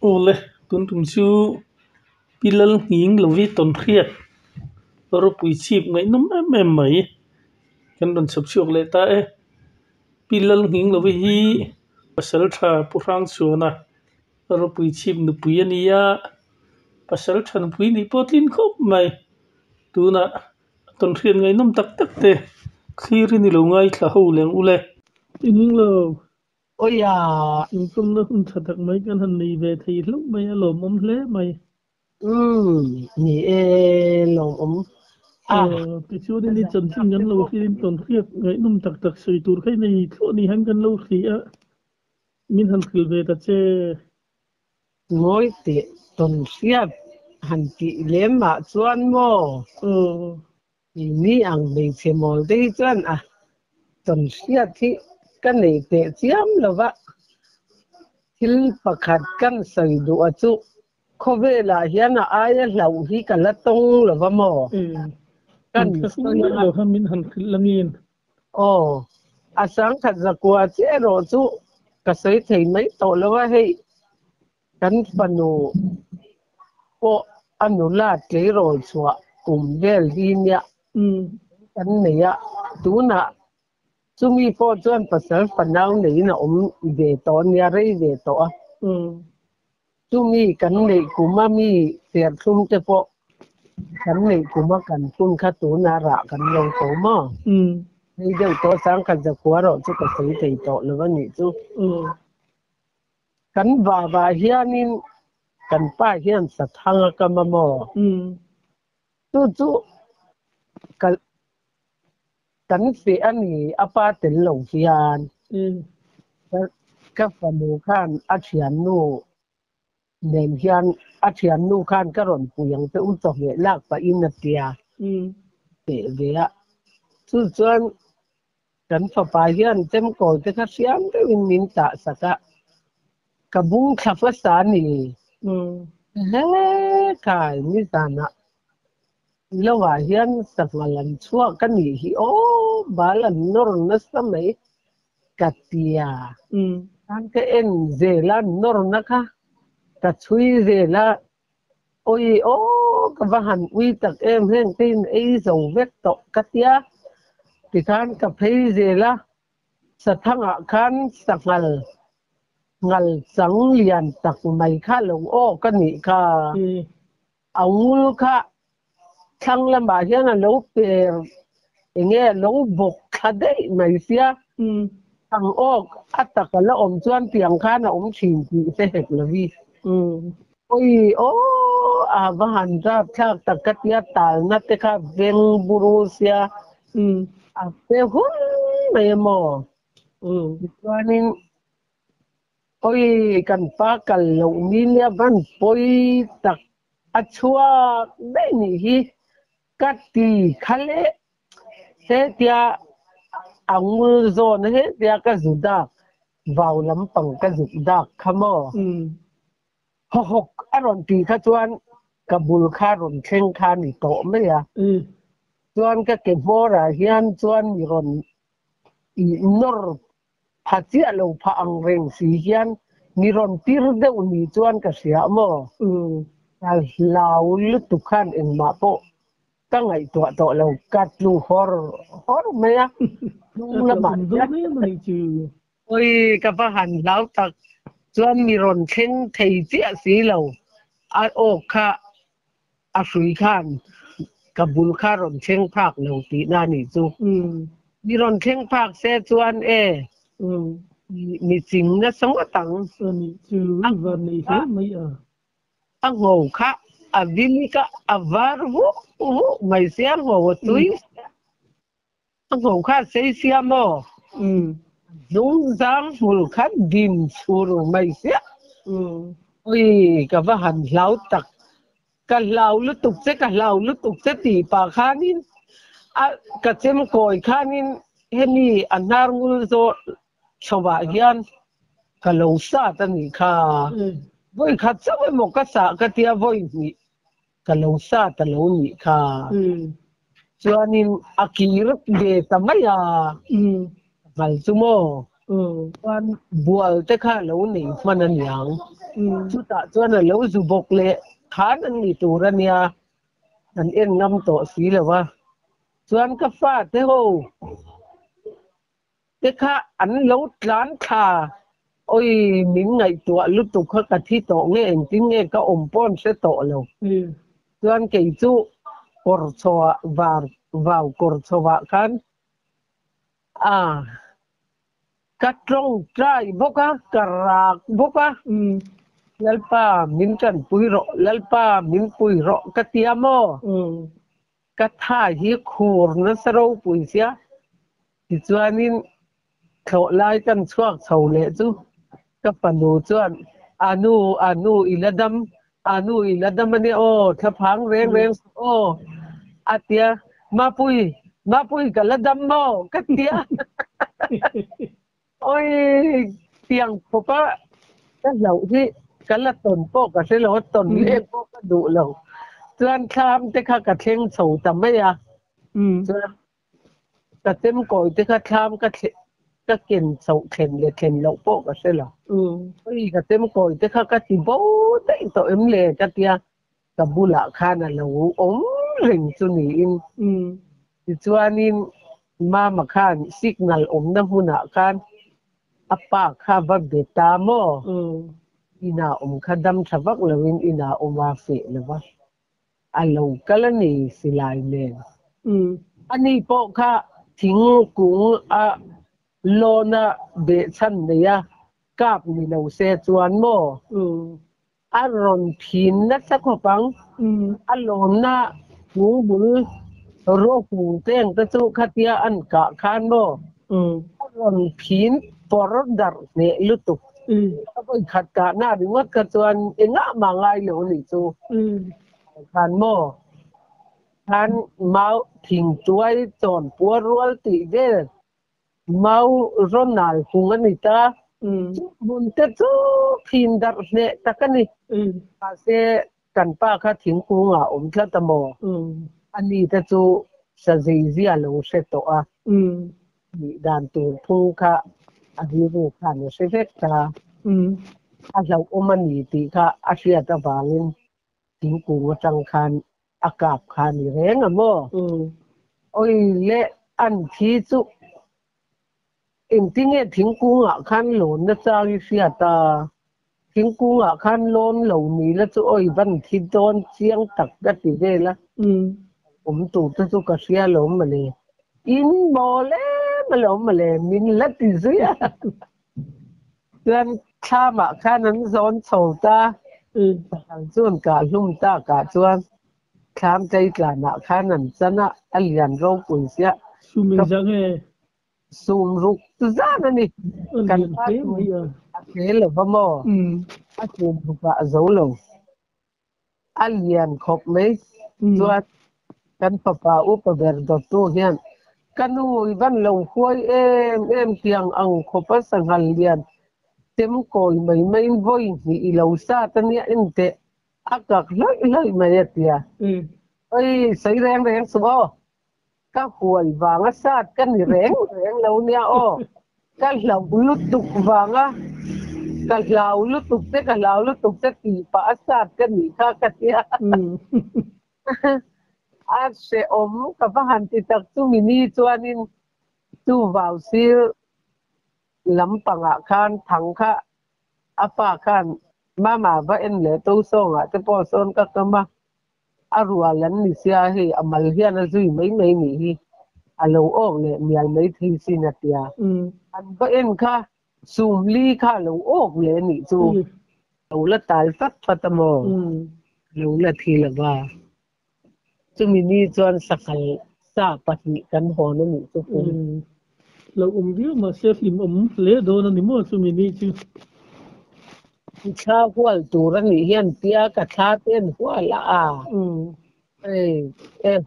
ole tun tum chu pilal nging lovi ton khiat ro pui chip ngai num em mai kan don sab chuak le ta e pilal nging lovi hi pasal tha purang chuana ro pui chip nu pui ania pasal than pui ni potlin khop mai tuna ton khian ngai num tak tak te khiri ni lo ngai thla ho leng ule ining lo ôi à kum na hun thatak mai kan han nei ve thei hluk mai lo mom hle mai nhỉ lòng ống à cái chỗ đi chân chính ngắn lâu khi tuần khiết ngày nôm tắc tắc sợi tur khai này chỗ này hắn gần lâu khi á min hắn khil về ta che ngồi tiệt tuần siết hành kỵ lém mà chuan mò ni ang bình xem mò đây chuan à tuần siết thì cái này tệ chiếm là vậy thil pakhat kan soi du achu khove la hian ai lau hi kala tong là vậy mò kan soi lo han min han khil langin asang thật ra qua chế rồi chú cái sấy thì mấy tổ là vậy kan panu ko anu la ke rồi chua vel đi nha kan này á tú na chú mi po chuan pasal panau này na về to nia rei về to chú mi kan này kuma mi tiệt sum te po kan này kuma kan kun kha tú na ra kan lo to moนี่เดี๋ยวตัวสร้างกันจะกลัวเราจะกระสือใจโตหรือว่านี่จูกันว่าเฮียนี่กันป้าเฮียนสัทางกันมาหมอจูกันเสียนี่อาป้าเต็นหลงเฮียนก็ฟันดูข้านอาเชียนนู่เนมเฮียนอาเชียนนู่ข้านก็ร่อนปุยังจะอุ้มจอกเหลากไปอินเดียเบียจูจวนกันฝ่ายเฮียนเต็มก่อจะขัดเสียงก็วินมินตาสักกะบุ้งขับภาษานี่เฮ้กายมิสานะแล้วว่าเฮียนสักวันชั่วกันนี่ฮิโอบาลันนรนัสมัยกัตยาอันก็เอ็นเจลันนรนะคะกัดช่วยเจลาโอ้ยโอ้กะว่าหันวิตักเอ็มเฮงตินไอ้ส่งเวทตกกัตยาที่ข้านกับเฮเจลาสะทั้งข้านสักงัลสังเลียนตักไม่ข้าลงโอ้กันนี่ค่ะเอางูค่ะทั้งลำบากเฮียนลูกเปรอย่างเงี้ยลูกบกขัดได้ไม่เสียทั้งโอ้อัตตะกันละชวนเตียงข้านะชิงกีเสกละวิโอ้ยโอ้อาบ้านรับชักตะกัดยาตาลนัดค่ะเวงบูรุเซียเป้หุ่นไม่หมอตัวนี้โอ้ยกันป้ากันลงมีเลียบันปอยตักชัวได้นี่ฮีกัดตีคันเล่เสียอังมือโซนเฮเดียก็สุดาว่าวลำปังก็สุดาขมอหกอารมณ์ตีขจวนกับบุลคารมเช่งคานี่โตไม่อะจวนก็เก็บโมระเฮียนจวนมีรนอีนอร์พัชยาลูกพังเริงสีเฮียนมีรอนตีรเดวมีจวนกเสียมอลาวลุตุขันเองมาโปตั้งไงตัวเรากัดลูฮอร์ไหมอะลุงละมันไม่จือโอ้ยกับหันลาวตักจวนมีรอนเช่นไทยเสียสีเราอาโอค่ะอาฟริกันกับบุลคารอนเช่งภาคเราตีนานี่จูมีรอนเช่งภาคเซจวนมีจริงนะสังวตังนี่จือวันนี้ใช่ไหมอังโง่ค่ะวิลิกะวาร์วุไม่เสียงโง่ตุยอังโง่ค่ะเสียมอยุงจังมุลค่ะดิมสูรุไม่เสียโอ้ยกับว่าหันเหลาตักกันเหลาลุตุกเสกันเหลาลุตุกเสตีปากขานินกัดเจมก่อยขานินเฮนี่อันนารุโซชาวบ้านก็ลงซาตันนี่ค่ะวันขัดจะไปหมกกษัตริย์ก็เทียบวันนี้ก็ลงซาตันลงนี่ค่ะส่วนนี้อากีรถเดตไม่ยากัลซุโมวันบัวเตค่ะลงนี่มันนั่นยัง chú ta cho nó lâu dù bốc lệ khá anh đi tù ra nha anh em ngâm tổ xí là wa cho anh cấp pha thế hồ thế khá anh lâu lán khá ôi mình ngày tuổi lúc tục khá cả thi tổ nghe anh tin nghe cả pon sẽ tổ lâu cho anh kể chú cột xòa vào cột xòa kan à cắt rong trai boka karak boka lalpa min kan puiro lalpa min puiro katiamo katha hi khur na saro puisia ti chuanin thlo lai kan chuak chho le chu ka panu chuan anu iladam ani o thaphang reng o atia mapui kaladam mo katia ôi tiếng phố cái dầu thì cái là tuần phố cái sẽ là tuần lễ phố cái đủ lâu tuần tham thì cái thêm sầu tầm mấy à cái thêm coi thì cái tham cái kiện sầu khen lâu phố cái sẽ là ôi cái thêm coi thì cái tìm bố đấy tụi em lệ cái tia cái bù lạ khan là lâu ốm rình cho nỉ in thì cho nên mà khan signal ốm nó hùn hạ khan apa kha ba beta mo ina khadam thavak lawin ina wa fe lawa alo kalani silai le ani po kha thing kung a lona be chan neya kap ni lo se chuan mo a ron thin na sa ko pang a lona ngung bul ro ku teng ta chu khatia an ka khan mo a ron thin porodar ne lutuk apoi khat ka na bi ngot ka chuan enga mangai lo ni chu khan mo khan mau thing chuai chon pu rual ti de mau ronal hung ani ta bun te chu thin dar ne takani ka se kan pa kha thing ku nga thla ta mo ani ta chu sa zia lo se to a ni dan tu thu kha adiru khan se vet ta a lau omani ti kha a sia ta wangin thing ku chang khan akap khan ni reng amo oi le an thi chu in tinge thing ku nga khan lon na chang sia ta thing ku nga khan lon lo ni la chu oi ban thi don chiang tak ga ti ve la tu chu ka sia lo ma le in mo le ma le min la ti zia tuan khama khanan zon chhota chuan ka hlum ta ka chuan kham chei tla na khanan chana alian ro pui sia suming jang he sum ruk tu zana ni kan pa tu a khelo ba mo a chum rupa zo lo alian khop mai chuan kan papa upa ber do tu hian kanu ban lo khoi em tiang ang khopa sangal lian tem koi mai voi ni lo sa tania ente akak loi mai tia oi sai reng su o ka hual wanga sat kan ni reng lo nia o ka lau lutuk wanga ka lau lutuk te ti pa sat kan ni ka tia a se ka bahan ti tak tu mini chuanin tu vào sil lampanga khan thang kha apa khan mama ba en le to songa te po son ka kama arua lan ni sia hi amal hian a zui mai ni hi alo ok le mial mai thi sinatia an ba en kha sum li kha lo ok le ni chu lo la tal fat fatamo lo la thi la ba chu mini chuan sakal sa pati kan ho na ni chu lo dia ma se lim le do na ni mo chu mini chu cha hual turan ni hian tia ka tha ten hual a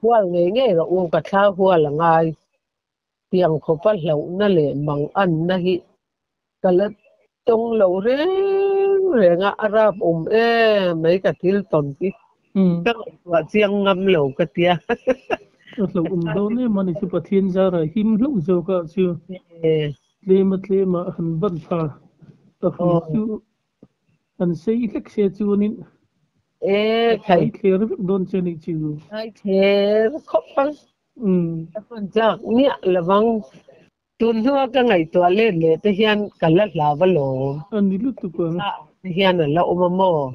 hual nge ro u ka tha hual ngai tiang kho pa hlo na le mang an na hi kala tong lo re nga arab mấy ka thil ton ti ka wa chiang ngam lo ka tia lo do ne mani chu pathian ja ra him lo zo ka chu le ma han ban pha ta fu chu an sei lek se chu nin thầy ai clear vek don che ni chu ai thế khóc băng con chắc nhẹ là vâng tuần hoa cái ngày tua lên lệ tới hiền cả lát là vào lỗ an ni lu tu ko hiền là lỗ mà mò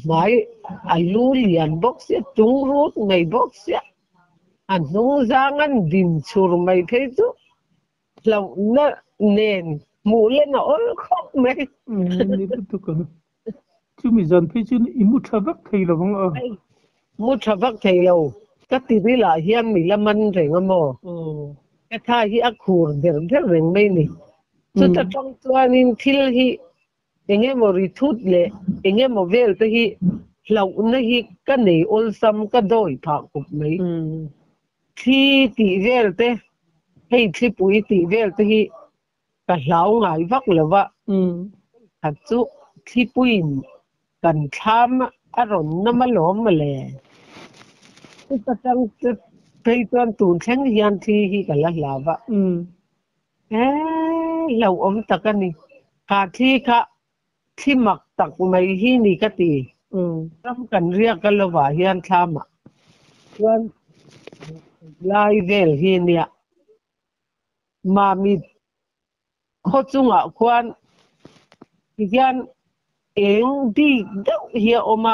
mai lu liền box tung rút ngày box anh nung giang anh đinh chur mày thấy chứ lâu nó nền mũ lên nó khóc mày ni lu tu ko chu mi zan pe chu imu thavak thei lo bang mu thavak thei lo ka ti ri la hian mi laman reng amo ka tha hi a khur der der reng mai ni chu ta tong chuanin thil hi enge mo ri thut le enge mo vel te hi lâu na hi ka nei ol sam ka doi pha kup mai thi ti vel te hei thi pui ti vel te hi ka hlau ngai vak lova thật chu thi pui kan tham a ron na ma lom ma le ta tang thấy tuan tun theng hian thi hi ka la lava lâu om takani ka thi kha thi mak tak mai hi ni ka ti ram kan ria ka lova hian thama tuan lai vel hi nia ma mi kho chunga kwan hian eng di deuh hi oma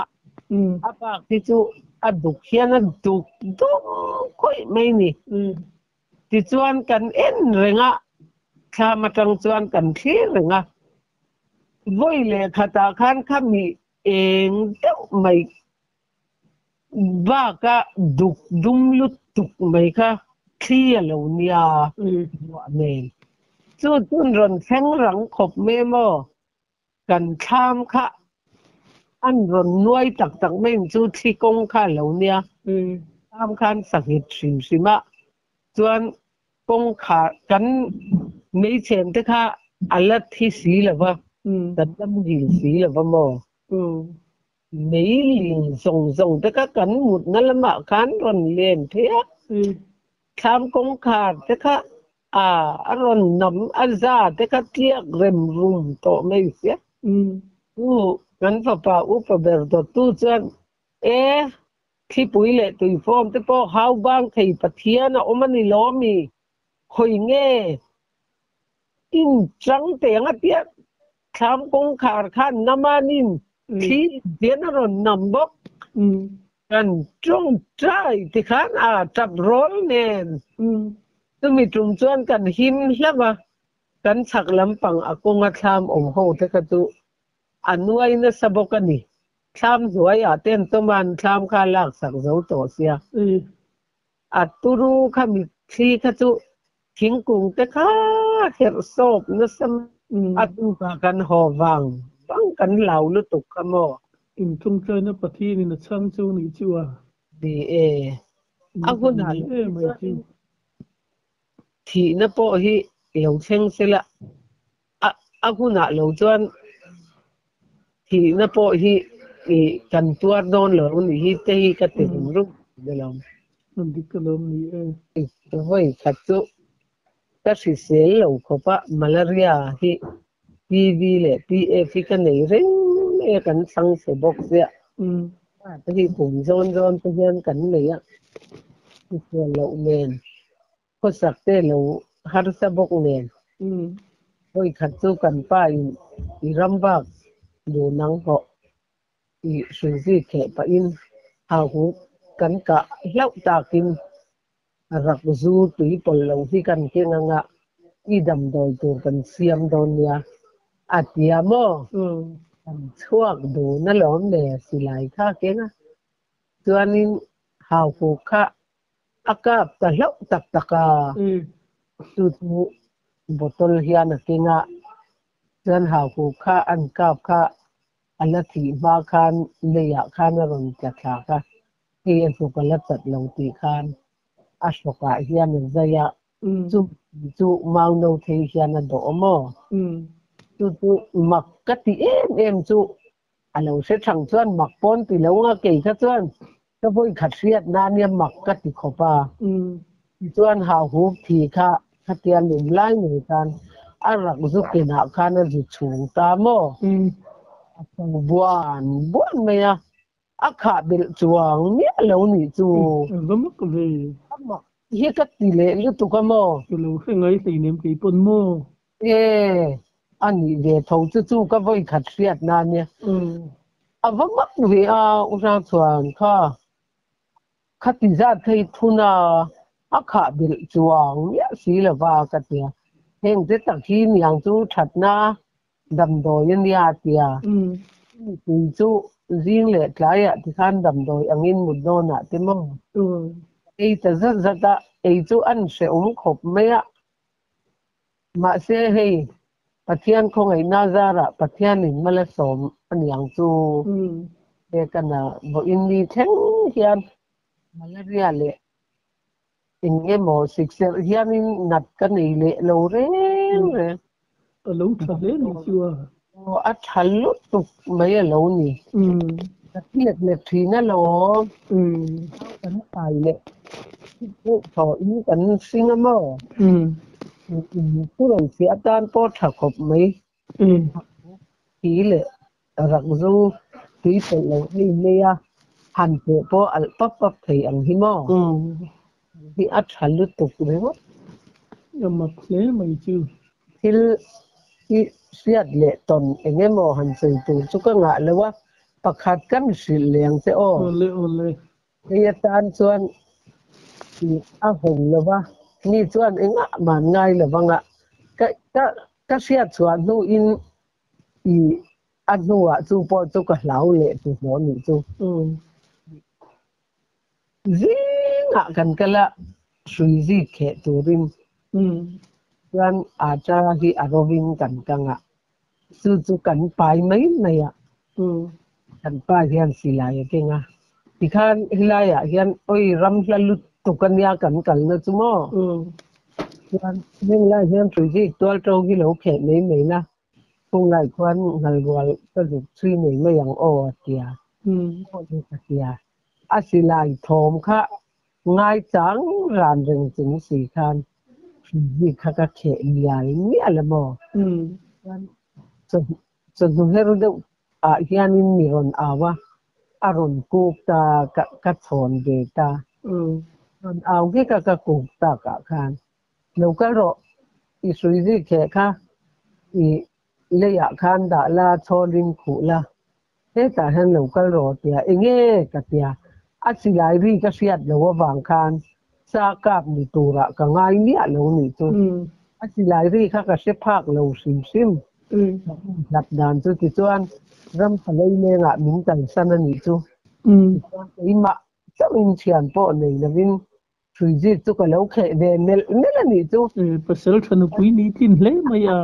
apa ti chu aduk hian aduk do khoi mai ni ti chuan kan en renga thama tang chuan kan thi renga voi le khata khan khami eng deuh mai ba ka duk dum lut tuk mai ka thi lo nia wa ne chu chun ron theng rang khop me mo kan tham kha an ron nuai tak tak mai chu thi kong kha lo nia tham khan sakit sim sima chuan kong kha kan mei chen te kha alat thi si lova tan lam hi si lova mo mấy liền rồng rồng tới các cánh một nó là mạo khán rồi liền thế tham công khả thế cả rồi nằm ăn ra thế cả tiếc rem rum to mấy phiết ngắn phà phà úp phà bèr to tu chân khi bụi lệ tùy form thế po hao bang thầy bát thiên à ôm anh lo mi hồi nghe in trắng tiếng á tiếc tham công khả khan namanin khi tiến rồi nằm bốc gần trong trái thì khán chập rối nè tôi mi trùng chuan cần him lắm à cần sạc lắm bằng công ngắt tham ủng hộ thế cái tu nuôi nó sao bốc cái này tham rồi tên tôi man tham khai lạc sạc dấu tổ xia turu kami khi cái tu thiên cung thế khá hiệp sộp nó xâm tu cần hồ vàng bang kan lau lu tuk kamo in tung chơi nó bát hi ni chang chu ni chu di aguna mai chu thì nó po hi lo cheng sela aguna lo chuan thì nó po hi kan tuar don lo ni hi te hi ka te ru de lo nan dik kalom ni voi khat chu ta si sel lo khopa malaria hi PV le PF cái này rất là cảnh sang sẽ bốc ra cái gì cũng zon zon cái hiện cảnh này á cái lậu nền có sắc thế lậu har sa bốc nền ôi khát chú cảnh pa in ram bạc đồ nắng họ sử gì kệ pa in hào hú cảnh cả lậu ta kim rắc du tùy bol lậu thì cảnh kia ngã i đầm đồi tu cảnh xiêm đồi nia atiamo chuak du na lom le silai kha kenga chuanin hau fu kha akap ta hlau tak taka tu tu botol hian kenga chuan hau fu kha an kap kha alathi ba khan leya khan ron ta kha hi an fu kala tat lo ti khan ashoka hian zaya chu mau no the hian do mo tu mặc cái tí em chu lâu sẽ chẳng chuan mặc pon thì lâu nga kể các chuan cái voi khát riết na niệm mặc cái tí khopa chuan hào hú thì kha tiền lùm lai người kan arak zukin akana zichung tamo buan maya akha bil chuang mi lo ni chu vamak ve ama hi ka tile lu tu ka mo lo ngai sei nem ki pon mo ani ve thau chu ka voi khat riat na ne avamak ve a usang chuang kha khati za thei thuna akha bil chuang ya si la wa ka tia heng te tak hi niang chu that na dam do yen ya tia ti chu zing le tlai ya ti khan dam doi angin mud no na te mo ei ta za za ta ei chu an se khop me ya ma se hei pathian khong ai na za ra pathian in mala som aniang chu e kana bo in ni theng hian malaria le inge mo sikser hian in nat ka nei le lo re lo tha le ni chu a thalu tu mai lo ni tiệt liệt thì nó lo cắn tài lệ thọ ý cắn sinh mơ cứ làm phía tan po thạc hộp mấy ý lệ rắc rung tí tự lâu hay lia hàn bộ po al pop pop thì ăn hi mơ thì ắt hẳn lướt tục đấy quá nhưng mà thế mày chưa thì siết lệ tuần anh em mò hàn xây tụ chú có ngại là quá pakhat kan sileng te o ole ye tan chuan a hong lova ni chuan enga man ngai lawanga ka sia chuan nu in I anuwa chu po chu ka hlau le tu mo ni chu zinga kan kala suizi khe turin chuan acha hi arovin kan kanga chu kan pai mai mai ya kan pa hian silai kenga tikhan hilaya hian oi ram hlalu tukanya kan na chumo chuan ning la hian suizi tol to gi lo khe mai mai na kung lai kwan ngal wal ka du chui mai mai yang o tia o ni tia asilai thom kha ngai chang ran reng chung si khan suizi kha ka khe liai ni alamo so heru de a hianin ni ron awa aron kuk ta ka thon ge ta ron aw ge ka kuk ta ka khan lo ka ro I suizi khe kha I le ya khan da la chorin khu la he ta han lo ka ro tia enge ka tia a silai ri ka siat lo wang khan sa kap ni tura ka ngai ni a lo ni chu a silai ri kha ka se phak lo sim lap dan chu ti chuan ram phalei le nga min tan san ani chu I ma chawin chian po nei na vin suizi chu ka lo khe de mel ani chu pasal thanu pui ni tin hle maya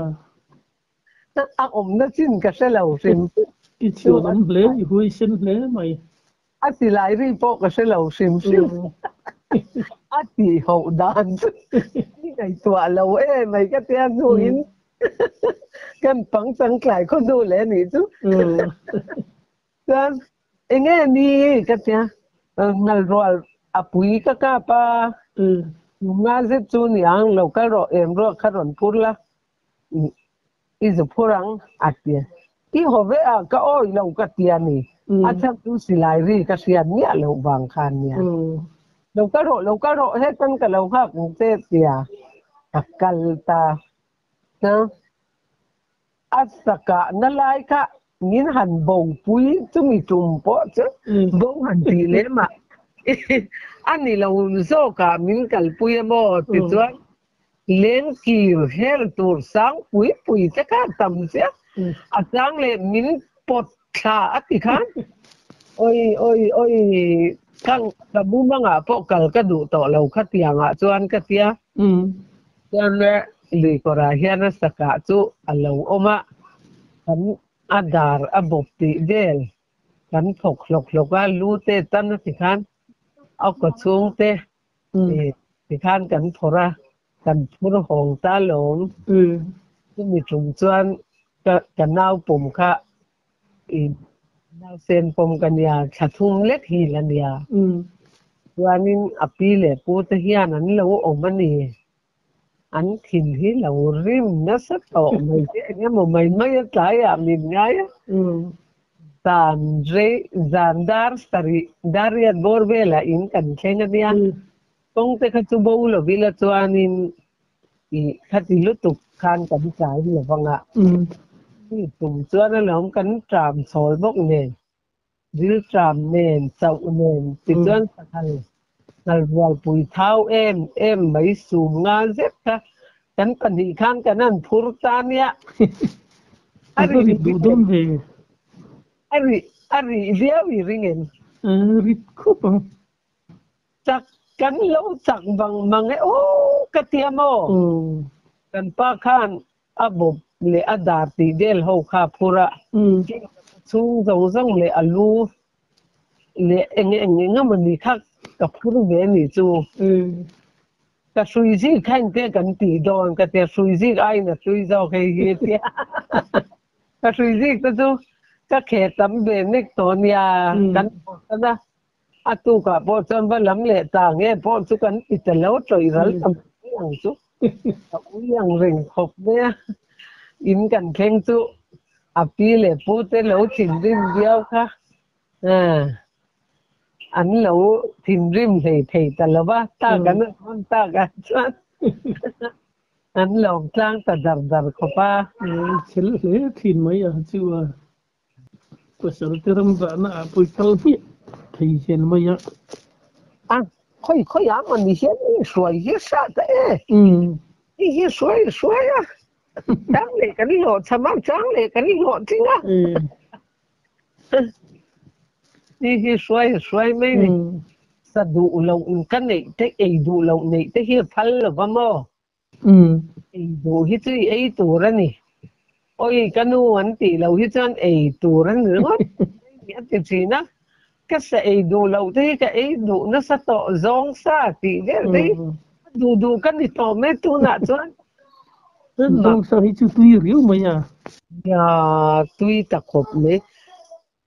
a na chin ka se lo sim I chiu lam hle I hui sin hle mai a silai ri po ka se lo sim a ti ho dan ni kai tua lo mai ka te nu in kan pang chang klai ko du le ni chu kan enge ni ka tia ngal rol apui ka pa nga ze chu ni ang lo ka ro em ro kha ron pur la I zu purang atia I hove a ka oi lo ka tia ni a chak tu silai ri ka sian ni a lo wang khan ni lo ka ro he tan ka lo ha ku te tia akal ta na asaka na lai ka nin han bầu pui chu mi tum po chu bông han ti le ma ani lo zo ka min kal pui mo ti chuan len ki her tur sang pui ta ka tam sia a sang le min pot tha ati khan oi kang ka bu manga po kal ka du to lo kha tianga chuan ka tia chuan le li ko ra hian saka chu alo oma kan adar abop ti del kan phok lok a lu te tan ti khan au ko chung te ti khan kan phora kan phur hong ta lom mi chung chuan ka nau pum kha I nau sen pom kan ya thathum let hi lan ya chuanin api le pu te hian an lo om ani anh thìn hi lâu rim nó sắp tổ mày chứ anh em mà mày mới trái à mình ngay zan dar stari dariat borbela in kan kenya dia kong te khatu bo lo vila chuanin i khati lutuk khan kan chai lo wanga ni tum chuan lom kan tram sol bok ne dil tram nen sau nen ti chuan sakhal nal wal pui thau em mai sum nga zet ka kan kan hi khan kanan phur tania ari du dum ve ari dia wi ringen rit khopa chắc cắn lỗ chặt bằng bằng ấy ô cái tiêm ô cần pa khan abo le ada ti del ho kha pura chung dong dong le alu le eng ngam ni khak ka puru ve ni chu ka sui ji khan te kan ti don ka te sui ji ai na sui zo ke ye ti ka sui ji ka chu ka khe tam be nek ton ya kan na atu ka po chon ba lam le ta nge po chu kan italo troi ral tam yang chu yang ring khop ne in kan kheng chu api le pu te lo chin rim diao kha an lo thin rim thei ta lo ba ta kan ta ka chuan an lo tlang ta dar khopa chel le thin mai a chu pasal teram na pui kal hi thei chen mai a khoi ya mà ni hian ni suai hi sa ta ni hi suai à chang le kan lo chama chang le kan lo tinga ni hi suai mai ni sa du lo kan nei te ei du lo nei te hi phal lo ba mo ei du hi chi ei tu ra ni oi kanu an ti lo hi chan ei tu ra nữa ni at chi na cái sợi đồ lâu thế cái đồ nó sẽ tỏ giông xa thì đấy đồ cái này tỏ mấy tu nạ cho giông xa thì chú tuy riu mày à ya tuy ta khop mấy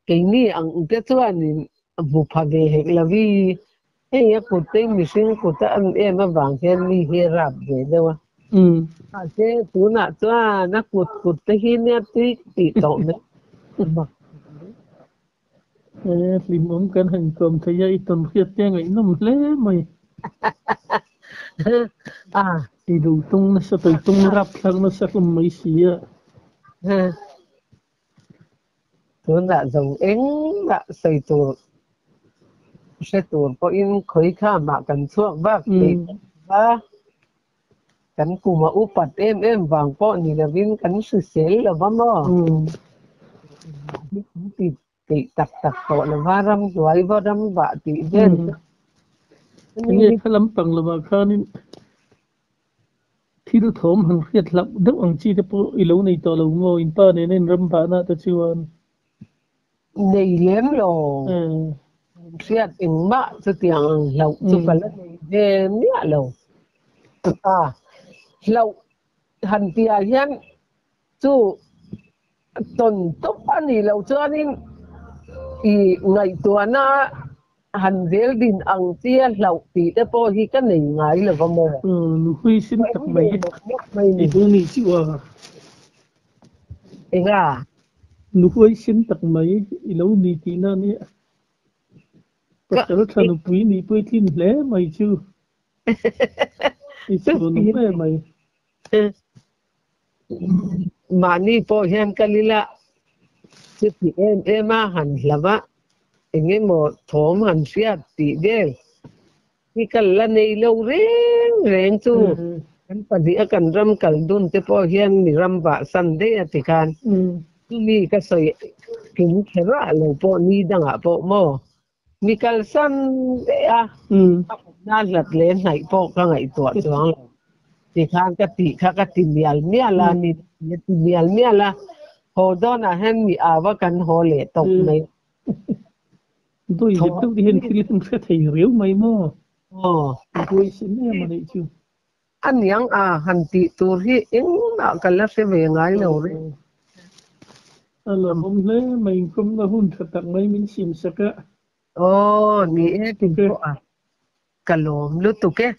cái này ang cái cho anh vụ phá về hệ là vì ấy cái tay mình sinh cái ta anh em mà vàng khen mi hi rap về đâu à thế tu nạ cho nó cái tay hi nè tuy thì tỏ mấy limom kan hang kom thaya iton khiat te ngai nom hle mai ti du tung na sa tung rap thang na sa kum mai sia tuần đã dùng ếng đã xây tù sẽ tù có in khối kha mà cần chuộng bác ba cần cùng mà úp bật em vàng po thì là viên cần sự xế là bấm mò thì tập tổ là va ram vạ thì đến nghe khalam pang la ba khanin thil thom hang khiat lap deuh ang chi te po ilo nei to lo ngo in pa ne nen ram ba na ta chuan này lém lò xiết in mạ cho tiếng lẩu cho cả lớp về mía lẩu lẩu hành tia hiên chú tuần tốc anh đi lẩu cho nên thì ngày tuần na hành dễ din ăn tia lẩu thì để po hi cái này ngay là vào mồ nuôi sinh tập mày thì tôi nghĩ chịu à nuôi sinh tập mày lâu đi tí na nè bắt đầu thằng nuôi đi bơi thiên lẽ mày chứ itu nuôi mày mà ni po hiền kalila chứ thì em mà hành lava anh em một thom hành xiết tí đel ni kala nei lâu reng chu kan padi akan ram kaldun te po hian ni ram ba san de atikan mi ka soi kin khera lo po ni danga po mo mi kal san de a na lat le nai po ka ngai to chuang ti khan ka ti mial la ni mial la ho don a hen mi awa kan ho le tok mai tôi thì tôi đi hiện khi không sẽ thấy riếu mày mò tôi xin em mà đấy chứ anh yang hành ti tu hi ing na kala se ve ngai lo re là hôm lễ mình cũng là hun thật tặng mấy mình xin sắc á ni e ti ko kalom lu tu ke